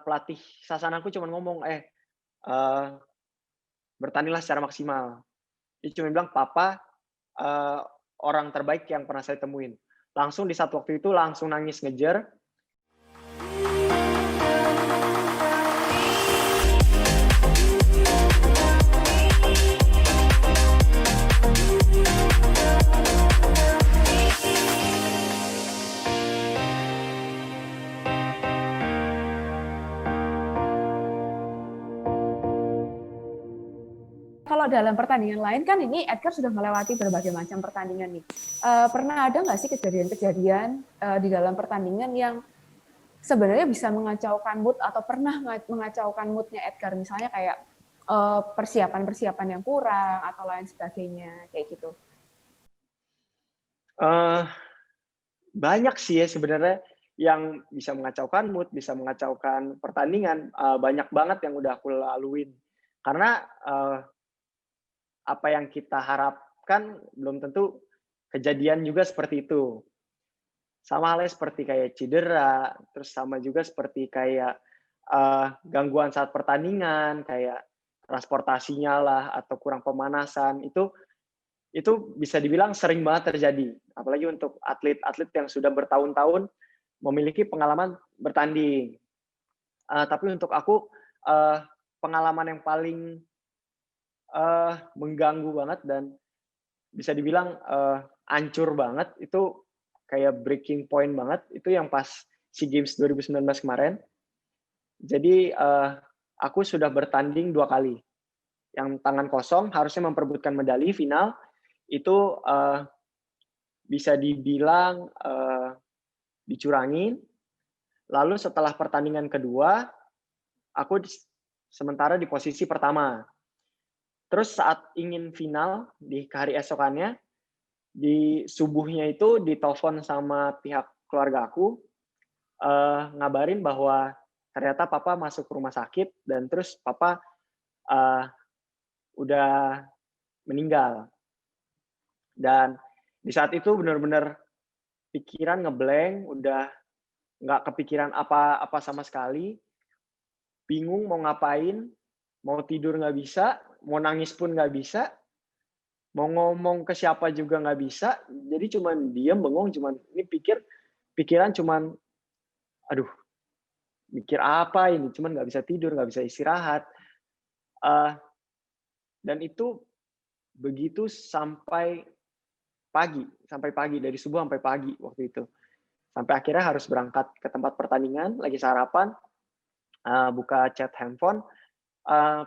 pelatih Sasanaku cuma ngomong, eee, "Bertandinglah secara maksimal." Dia cuma bilang, "Papa, eee, orang terbaik yang pernah saya temuin." Langsung di saat waktu itu langsung nangis ngejer. Kalau dalam pertandingan lain kan ini Edgar sudah melewati berbagai macam pertandingan nih. Pernah ada nggak sih kejadian-kejadian di dalam pertandingan yang sebenarnya bisa mengacaukan mood atau pernah mengacaukan moodnya Edgar, misalnya kayak persiapan-persiapan yang kurang atau lain sebagainya kayak gitu? Eee, Banyak sih ya sebenarnya yang bisa mengacaukan mood, bisa mengacaukan pertandingan, banyak banget yang udah aku laluin. Karena, apa yang kita harapkan belum tentu kejadian juga seperti itu. Sama halnya seperti kayak cedera, terus sama juga seperti kayak, gangguan saat pertandingan, kayak transportasinya lah atau kurang pemanasan, itu bisa dibilang sering banget terjadi. Apalagi untuk atlet-atlet yang sudah bertahun-tahun memiliki pengalaman bertanding. Tapi untuk aku, eee, pengalaman yang paling, mengganggu banget dan bisa dibilang, hancur banget, itu kayak breaking point banget, itu yang pas SEA Games 2019 kemarin. Jadi, aku sudah bertanding 2 kali, yang tangan kosong harusnya memperebutkan medali final, itu, bisa dibilang, dicurangin. Lalu setelah pertandingan kedua, aku sementara di posisi pertama. Terus saat ingin final di hari esokannya, di subuhnya itu ditelepon sama pihak keluarga aku, ngabarin bahwa ternyata papa masuk rumah sakit dan terus papa, eee, udah meninggal. Dan di saat itu benar-benar pikiran nge-blank, udah nggak kepikiran apa-apa sama sekali, bingung mau ngapain, mau tidur nggak bisa, mau nangis pun nggak bisa, mau ngomong ke siapa juga nggak bisa, jadi cuman diem, bengong, cuman ini pikiran cuman, "Aduh, mikir apa ini?" Cuman nggak bisa tidur, nggak bisa istirahat, eee, dan itu begitu sampai pagi, dari subuh sampai pagi waktu itu. Sampai akhirnya harus berangkat ke tempat pertandingan, lagi sarapan, buka chat handphone,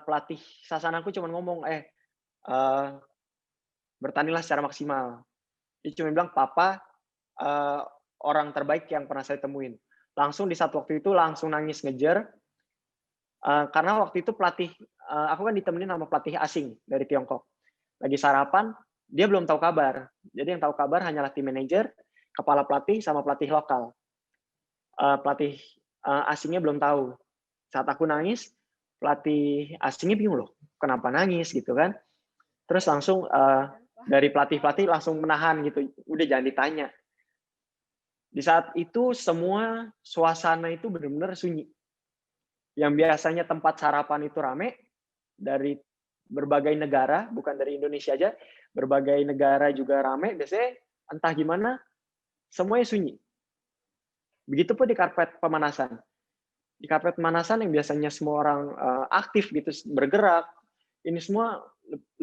pelatih Sasanaku cuman ngomong, eee, "Bertandinglah secara maksimal." Dia cuma bilang, "Papa, eee, orang terbaik yang pernah saya temuin." Langsung di saat waktu itu langsung nangis ngejer, karena waktu itu aku kan ditemenin sama pelatih asing dari Tiongkok. Lagi sarapan, dia belum tahu kabar. Jadi yang tahu kabar hanyalah tim manajer, kepala pelatih, sama pelatih lokal. Pelatih, asingnya belum tahu. Saat aku nangis, pelatih asingnya bingung, "Loh, kenapa nangis?" Gitu kan. Terus langsung, dari pelatih-pelatih langsung menahan gitu, "Udah jangan ditanya." Di saat itu semua suasana itu benar-benar sunyi. Yang biasanya tempat sarapan itu rame, dari berbagai negara, bukan dari Indonesia aja, berbagai negara juga rame, biasanya entah gimana semuanya sunyi. Begitupun di karpet pemanasan. Di karpet pemanasan yang biasanya semua orang, aktif gitu, bergerak, ini semua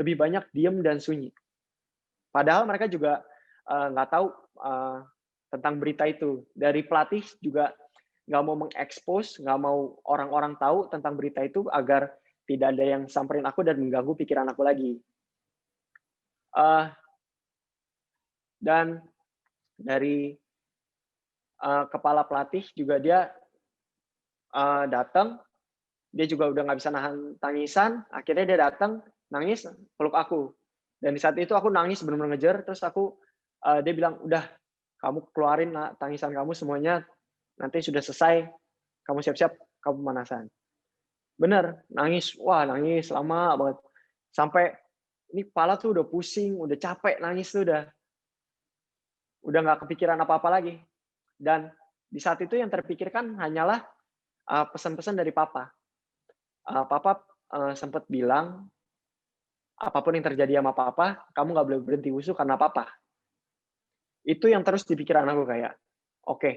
lebih banyak diem dan sunyi. Padahal mereka juga, nggak tahu, eee, tentang berita itu. Dari pelatih juga nggak mau mengekspos, nggak mau orang-orang tahu tentang berita itu agar tidak ada yang samperin aku dan mengganggu pikiran aku lagi. Eee, dan dari, kepala pelatih juga dia, datang, dia juga udah nggak bisa nahan tangisan, akhirnya dia datang, nangis, peluk aku. Dan di saat itu aku nangis bener-bener ngejer, terus dia bilang, "Udah, kamu keluarin tangisan kamu semuanya, nanti sudah selesai, kamu siap-siap, kamu pemanasan." Bener, nangis, wah nangis lama banget. Sampai ini kepala tuh udah pusing, udah capek nangis tuh udah nggak kepikiran apa-apa lagi. Dan di saat itu yang terpikirkan hanyalah, pesan-pesan dari papa. Papa sempat bilang, apapun yang terjadi sama papa, kamu nggak boleh berhenti wusu karena papa. Itu yang terus di pikiran aku kayak, oke,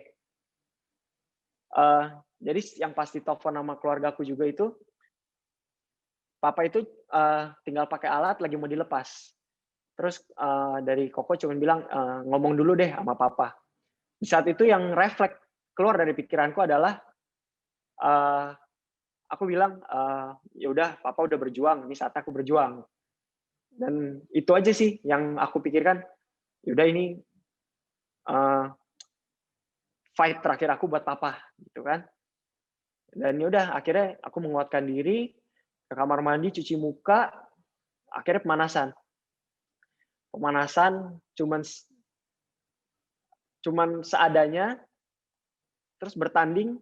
jadi yang pasti telepon sama keluargaku juga itu, papa itu tinggal pakai alat lagi mau dilepas. Terus dari koko cuman bilang, ngomong dulu deh sama papa. Di saat itu yang refleks keluar dari pikiranku adalah, eee, aku bilang, "Ya udah, papa udah berjuang, ini saatnya aku berjuang." Dan itu aja sih yang aku pikirkan, ya udah ini, eee, fight terakhir aku buat papa, gitu kan. Dan ya udah akhirnya aku menguatkan diri, ke kamar mandi, cuci muka, akhirnya pemanasan. Pemanasan cuman seadanya, terus bertanding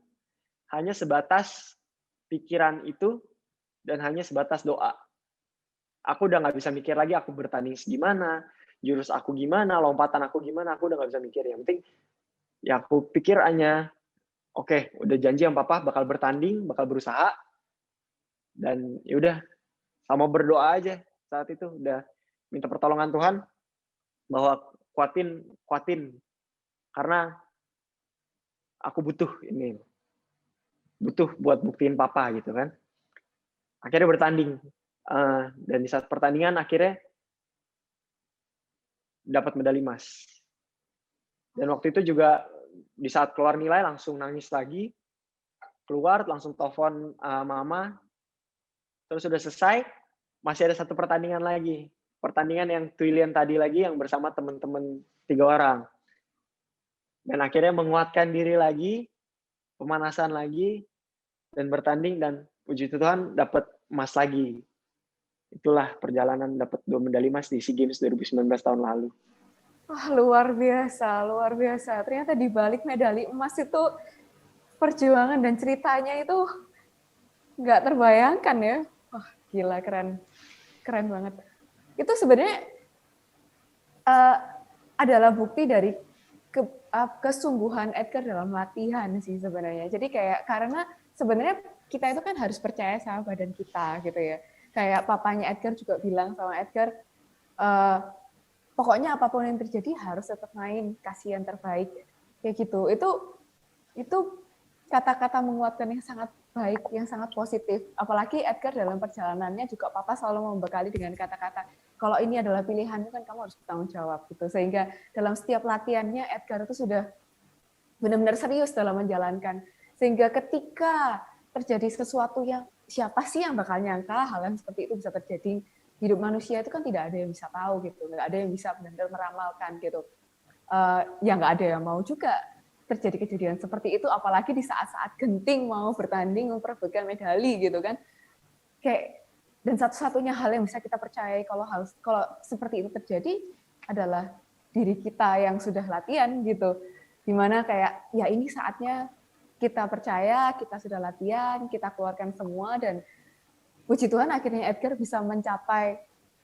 hanya sebatas pikiran itu dan hanya sebatas doa. Aku udah nggak bisa mikir lagi aku bertanding gimana, jurus aku gimana, lompatan aku gimana, aku udah nggak bisa mikir. Yang penting, ya aku pikir hanya, oke, udah janji sama papa bakal bertanding, bakal berusaha, dan ya udah sama berdoa aja saat itu. Udah minta pertolongan Tuhan bahwa kuatin kuatin, karena aku butuh buat buktiin papa gitu kan. Akhirnya bertanding, dan di saat pertandingan akhirnya dapat medali emas. Dan waktu itu juga di saat keluar nilai langsung nangis lagi, keluar langsung telepon, mama, terus udah selesai, masih ada satu pertandingan lagi. Pertandingan yang Twilian tadi lagi yang bersama teman-teman 3 orang. Dan akhirnya menguatkan diri lagi, pemanasan lagi, dan bertanding dan puji Tuhan dapat emas lagi. Itulah perjalanan dapat 2 medali emas di SEA Games 2019 tahun lalu. Wah, luar biasa, luar biasa. Ternyata di balik medali emas itu perjuangan dan ceritanya itu nggak terbayangkan ya. Wah, gila, keren. Keren banget. Itu sebenarnya adalah bukti dari kesungguhan Edgar dalam latihan sih sebenarnya. Jadi kayak karena sebenarnya kita itu kan harus percaya sama badan kita gitu ya. Kayak papanya Edgar juga bilang sama Edgar, pokoknya apapun yang terjadi harus tetap main, kasih yang terbaik kayak gitu. Itu kata-kata menguatkan yang sangat baik, yang sangat positif. Apalagi Edgar dalam perjalanannya juga papa selalu membekali dengan kata-kata, kalau ini adalah pilihanmu kan kamu harus bertanggung jawab gitu. Sehingga dalam setiap latihannya Edgar itu sudah benar-benar serius dalam menjalankan. Sehingga ketika terjadi sesuatu yang siapa sih yang bakal nyangka hal yang seperti itu bisa terjadi, hidup manusia itu kan tidak ada yang bisa tahu gitu, nggak ada yang bisa benar-benar meramalkan gitu. Ya nggak ada yang mau juga terjadi kejadian seperti itu, apalagi di saat-saat genting mau bertanding memperebutkan medali gitu kan. Kayak, dan satu-satunya hal yang bisa kita percayai kalau seperti itu terjadi adalah diri kita yang sudah latihan gitu. Dimana kayak ya ini saatnya kita percaya, kita sudah latihan, kita keluarkan semua, dan puji Tuhan akhirnya Edgar bisa mencapai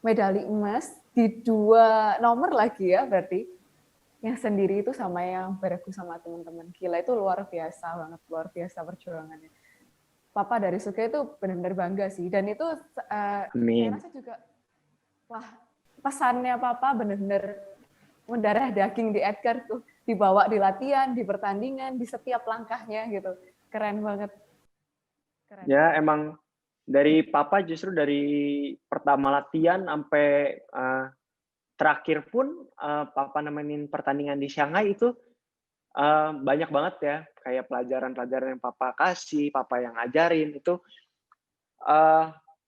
medali emas di 2 nomor lagi ya berarti. Yang sendiri itu sama yang beregu sama teman-teman. Gila, itu luar biasa banget, luar biasa perjuangannya. Papa dari Suga itu benar-benar bangga sih. Dan itu saya rasa juga, wah, pesannya Papa benar-benar mendarah daging di Edgar tuh. Dibawa di latihan, di pertandingan, di setiap langkahnya gitu. Keren banget. Keren. Ya, emang dari Papa justru dari pertama latihan sampai terakhir pun Papa nemenin pertandingan di Shanghai itu banyak banget ya, kayak pelajaran-pelajaran yang Papa kasih, Papa yang ajarin itu,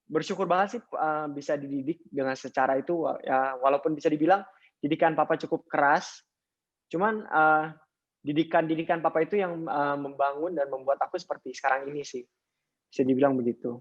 bersyukur banget sih bisa dididik dengan secara itu, ya walaupun bisa dibilang didikan Papa cukup keras, cuman didikan Papa itu yang membangun dan membuat aku seperti sekarang ini sih, bisa dibilang begitu.